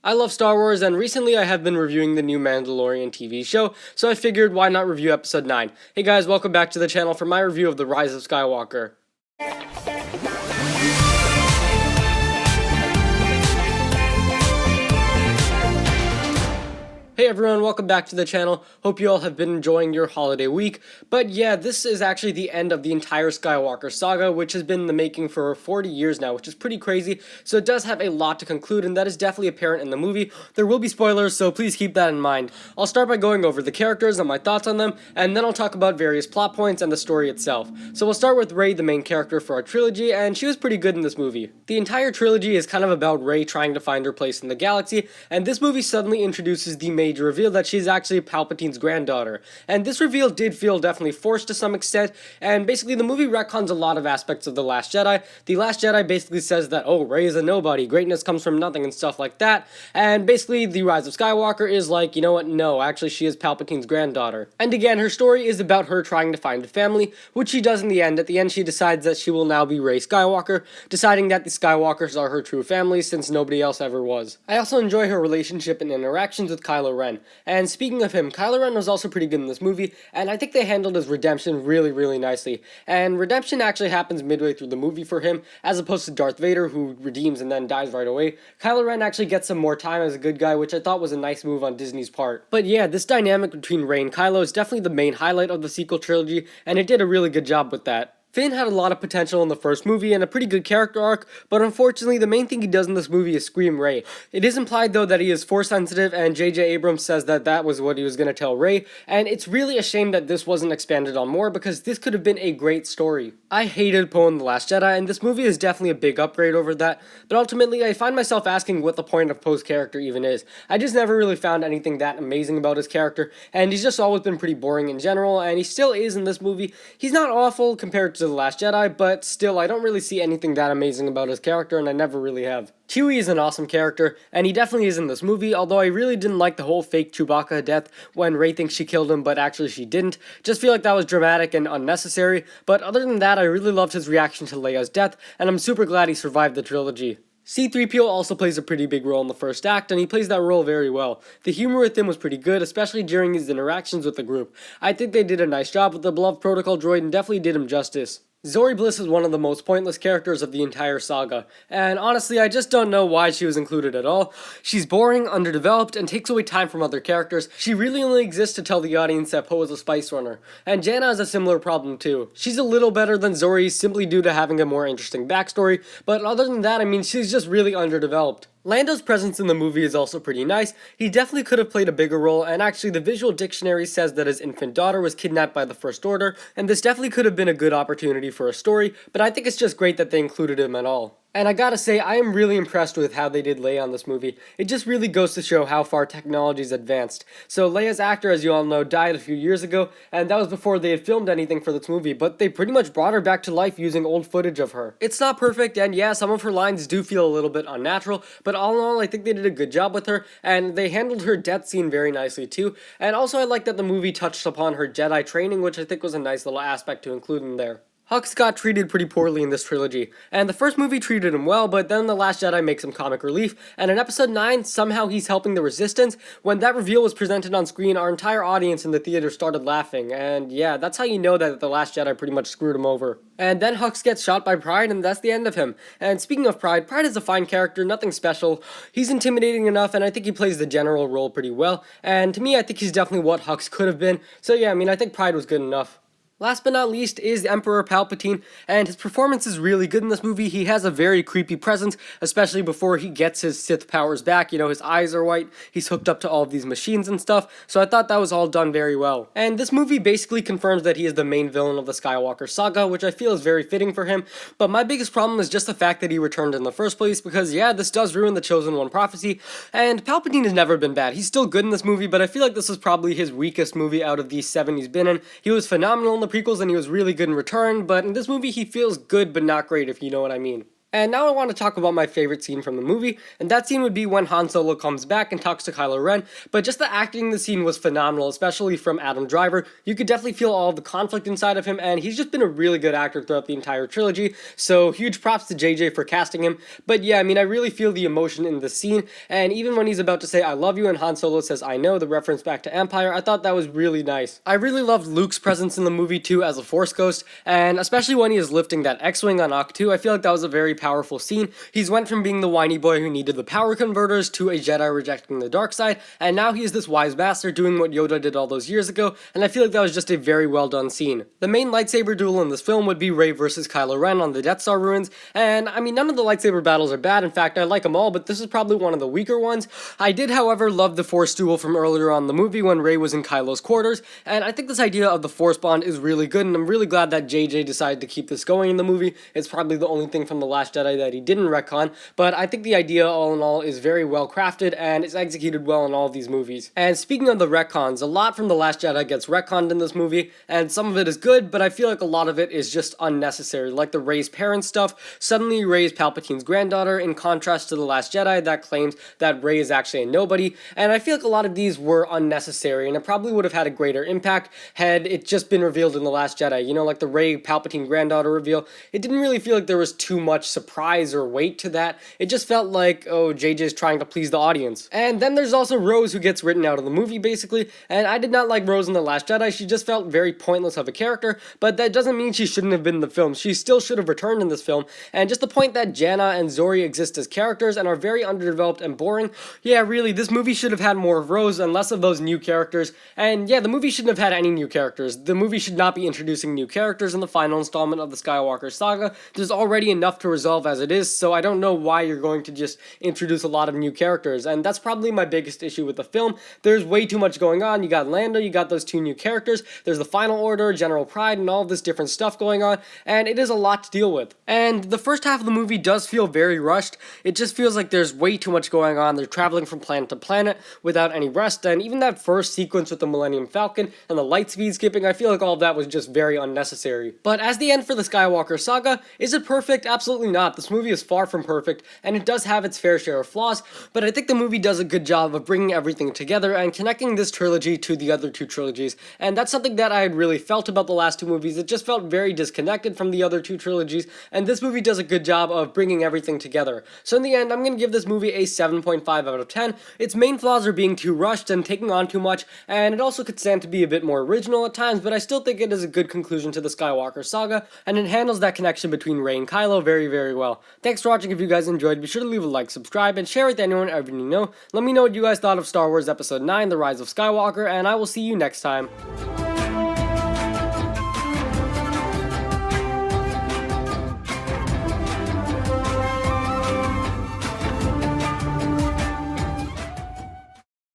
I love Star Wars, and recently I have been reviewing the new Mandalorian TV show, so I figured why not review episode 9. Hey guys, welcome back to the channel for my review of The Rise of Skywalker. Hey everyone, welcome back to the channel. Hope you all have been enjoying your holiday week. But yeah, this is actually the end of the entire Skywalker saga, which has been in the making for 40 years now, which is pretty crazy. So it does have a lot to conclude, and that is definitely apparent in the movie. There will be spoilers, so please keep that in mind. I'll start by going over the characters and my thoughts on them, and then I'll talk about various plot points and the story itself. So we'll start with Rey, the main character for our trilogy, and she was pretty good in this movie. The entire trilogy is kind of about Rey trying to find her place in the galaxy, and this movie suddenly introduces the major reveal that she's actually Palpatine's granddaughter. And this reveal did feel definitely forced to some extent, and basically the movie retcons a lot of aspects of The Last Jedi. The Last Jedi basically says that, oh, Rey is a nobody, greatness comes from nothing and stuff like that, and basically The Rise of Skywalker is like, you know what, no, actually she is Palpatine's granddaughter. And again, her story is about her trying to find a family, which she does in the end. At the end she decides that she will now be Rey Skywalker, deciding that the Skywalkers are her true family since nobody else ever was. I also enjoy her relationship and interactions with Kylo Ren. And speaking of him, Kylo Ren was also pretty good in this movie, and I think they handled his redemption really nicely. And redemption actually happens midway through the movie for him, as opposed to Darth Vader, who redeems and then dies right away. Kylo Ren actually gets some more time as a good guy, which I thought was a nice move on Disney's part. But yeah, this dynamic between Rey and Kylo is definitely the main highlight of the sequel trilogy, and it did a really good job with that. Finn had a lot of potential in the first movie and a pretty good character arc, but unfortunately the main thing he does in this movie is scream Rey. It is implied though that he is force sensitive, and J.J. Abrams says that that was what he was going to tell Rey, and it's really a shame that this wasn't expanded on more because this could have been a great story. I hated Poe in The Last Jedi, and this movie is definitely a big upgrade over that, but ultimately I find myself asking what the point of Poe's character even is. I just never really found anything that amazing about his character, and he's just always been pretty boring in general, and he still is in this movie. He's not awful compared to The Last Jedi, but still, I don't really see anything that amazing about his character, and I never really have. Chewie is an awesome character, and he definitely is in this movie, although I really didn't like the whole fake Chewbacca death when Rey thinks she killed him, but actually she didn't. Just feel like that was dramatic and unnecessary, but other than that, I really loved his reaction to Leia's death, and I'm super glad he survived the trilogy. C-3PO also plays a pretty big role in the first act, and he plays that role very well. The humor with him was pretty good, especially during his interactions with the group. I think they did a nice job with the beloved protocol droid and definitely did him justice. Zorii Bliss is one of the most pointless characters of the entire saga, and honestly I just don't know why she was included at all. She's boring, underdeveloped, and takes away time from other characters. She really only exists to tell the audience that Poe is a spice runner, and Jannah has a similar problem too. She's a little better than Zorii simply due to having a more interesting backstory, but other than that, I mean, she's just really underdeveloped. Lando's presence in the movie is also pretty nice. He definitely could have played a bigger role, and actually the visual dictionary says that his infant daughter was kidnapped by the First Order, and this definitely could have been a good opportunity for a story, but I think it's just great that they included him at all. And I gotta say, I am really impressed with how they did Leia on this movie. It just really goes to show how far technology's advanced. So Leia's actor, as you all know, died a few years ago, and that was before they had filmed anything for this movie, but they pretty much brought her back to life using old footage of her. It's not perfect, and yeah, some of her lines do feel a little bit unnatural, but all in all, I think they did a good job with her, and they handled her death scene very nicely too. And also I like that the movie touched upon her Jedi training, which I think was a nice little aspect to include in there. Hux got treated pretty poorly in this trilogy, and the first movie treated him well, but then The Last Jedi makes him comic relief, and in episode 9, somehow he's helping the Resistance. When that reveal was presented on screen, our entire audience in the theater started laughing, and yeah, that's how you know that The Last Jedi pretty much screwed him over. And then Hux gets shot by Pryde, and that's the end of him. And speaking of Pryde, Pryde is a fine character, nothing special. He's intimidating enough, and I think he plays the general role pretty well, and to me, I think he's definitely what Hux could have been, so yeah, I mean, I think Pryde was good enough. Last but not least is Emperor Palpatine, and his performance is really good in this movie. He has a very creepy presence, especially before he gets his Sith powers back. You know, his eyes are white, he's hooked up to all of these machines and stuff, so I thought that was all done very well. And this movie basically confirms that he is the main villain of the Skywalker saga, which I feel is very fitting for him, but my biggest problem is just the fact that he returned in the first place, because yeah, this does ruin the Chosen One prophecy, and Palpatine has never been bad. He's still good in this movie, but I feel like this was probably his weakest movie out of these 7 he's been in. He was phenomenal in the prequels and he was really good in Return, but in this movie he feels good but not great, if you know what I mean. And now I want to talk about my favorite scene from the movie, and that scene would be when Han Solo comes back and talks to Kylo Ren, but just the acting in the scene was phenomenal, especially from Adam Driver. You could definitely feel all the conflict inside of him, and he's just been a really good actor throughout the entire trilogy, so huge props to JJ for casting him. But yeah, I mean, I really feel the emotion in the scene, and even when he's about to say I love you and Han Solo says I know, the reference back to Empire, I thought that was really nice. I really loved Luke's presence in the movie too as a Force ghost, and especially when he is lifting that X-Wing on Ahch-To, I feel like that was a very powerful scene. He's went from being the whiny boy who needed the power converters to a Jedi rejecting the dark side, and now he's this wise bastard doing what Yoda did all those years ago, and I feel like that was just a very well done scene. The main lightsaber duel in this film would be Rey versus Kylo Ren on the Death Star ruins, and I mean, none of the lightsaber battles are bad. In fact, I like them all, but this is probably one of the weaker ones. I did, however, love the Force duel from earlier on in the movie when Rey was in Kylo's quarters, and I think this idea of the Force bond is really good, and I'm really glad that JJ decided to keep this going in the movie. It's probably the only thing from The Last Jedi that he didn't retcon, but I think the idea all in all is very well crafted and it's executed well in all of these movies. And speaking of the retcons, a lot from The Last Jedi gets retconned in this movie, and some of it is good, but I feel like a lot of it is just unnecessary, like the Rey's parents stuff. Suddenly Rey's Palpatine's granddaughter, in contrast to The Last Jedi that claims that Rey is actually a nobody, and I feel like a lot of these were unnecessary, and it probably would have had a greater impact had it just been revealed in The Last Jedi, you know, like the Rey Palpatine granddaughter reveal. It didn't really feel like there was too much surprise or weight to that. It just felt like, oh, JJ's trying to please the audience. And then there's also Rose, who gets written out of the movie, basically, and I did not like Rose in The Last Jedi. She just felt very pointless of a character, but that doesn't mean she shouldn't have been in the film. She still should have returned in this film, and just the point that Jannah and Zori exist as characters and are very underdeveloped and boring, yeah, really, this movie should have had more of Rose and less of those new characters, and yeah, the movie shouldn't have had any new characters. The movie should not be introducing new characters in the final installment of the Skywalker saga. There's already enough to resolve as it is, so I don't know why you're going to just introduce a lot of new characters, and that's probably my biggest issue with the film. There's way too much going on. You got Lando, you got those two new characters, there's the Final Order, General Pryde, and all this different stuff going on, and it is a lot to deal with. And the first half of the movie does feel very rushed. It just feels like there's way too much going on. They're traveling from planet to planet without any rest, and even that first sequence with the Millennium Falcon and the light speed skipping, I feel like all of that was just very unnecessary. But as the end for the Skywalker saga, is it perfect? Absolutely not. This movie is far from perfect, and it does have its fair share of flaws, but I think the movie does a good job of bringing everything together and connecting this trilogy to the other two trilogies, and that's something that I had really felt about the last two movies. It just felt very disconnected from the other two trilogies, and this movie does a good job of bringing everything together. So in the end, I'm going to give this movie a 7.5 out of 10. Its main flaws are being too rushed and taking on too much, and it also could stand to be a bit more original at times, but I still think it is a good conclusion to the Skywalker saga, and it handles that connection between Rey and Kylo very, very well. Thanks for watching. If you guys enjoyed, be sure to leave a like, subscribe, and share with anyone ever you know. Let me know what you guys thought of Star Wars Episode 9, The Rise of Skywalker, and I will see you next time.